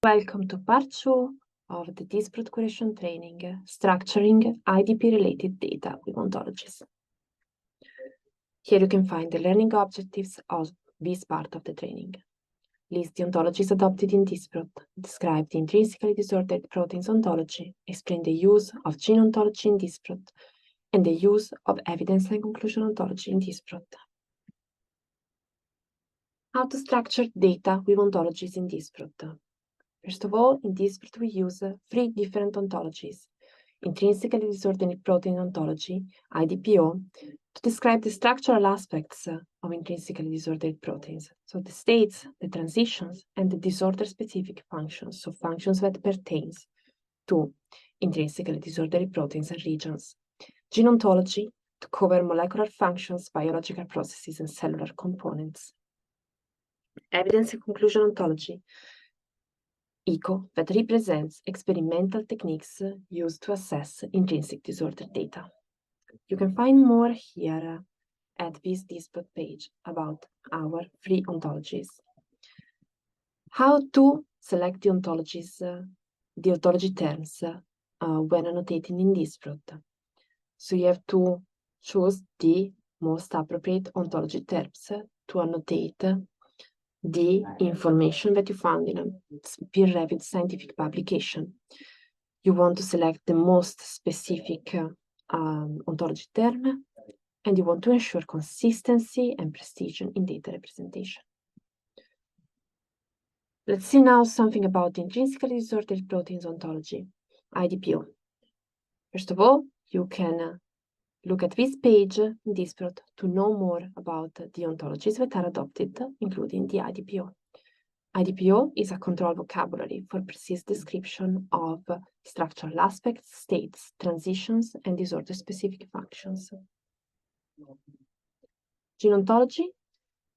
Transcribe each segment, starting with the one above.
Welcome to part 2 of the DisProt curation training, structuring IDP-related data with ontologies. Here you can find the learning objectives of this part of the training. List the ontologies adopted in DisProt, describe the intrinsically disordered proteins ontology, explain the use of gene ontology in DisProt, and the use of evidence and conclusion ontology in DisProt. How to structure data with ontologies in DisProt. First of all, in DisProt we use 3 different ontologies. Intrinsically disordered protein ontology, IDPO, to describe the structural aspects of intrinsically disordered proteins. So the states, the transitions, and the disorder-specific functions, so functions that pertains to intrinsically disordered proteins and regions. Gene ontology, to cover molecular functions, biological processes, and cellular components. Evidence and conclusion ontology, ECO, that represents experimental techniques used to assess intrinsic disorder data. You can find more here at this DisProt page about our 3 ontologies. How to select the ontologies, the ontology terms when annotating in DisProt. So you have to choose the most appropriate ontology terms to annotate the information that you found in a peer-reviewed scientific publication. You want to select the most specific ontology term, and you want to ensure consistency and precision in data representation. Let's see now something about the intrinsically disordered proteins ontology, IDPO. First of all, you can look at this page in DisProt to know more about the ontologies that are adopted, including the IDPO. IDPO is a control vocabulary for precise description of structural aspects, states, transitions, and disorder-specific functions. Gene ontology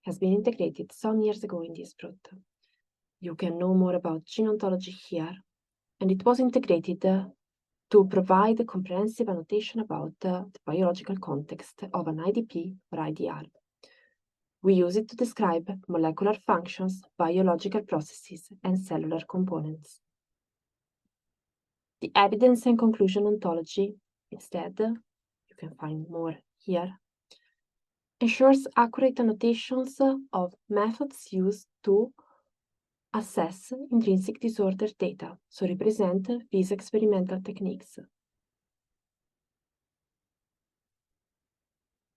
has been integrated some years ago in DisProt. You can know more about gene ontology here, and it was integrated to provide a comprehensive annotation about the biological context of an IDP or IDR. We use it to describe molecular functions, biological processes, and cellular components. The evidence and conclusion ontology, instead, you can find more here, ensures accurate annotations of methods used to assess intrinsic disorder data, so represent these experimental techniques.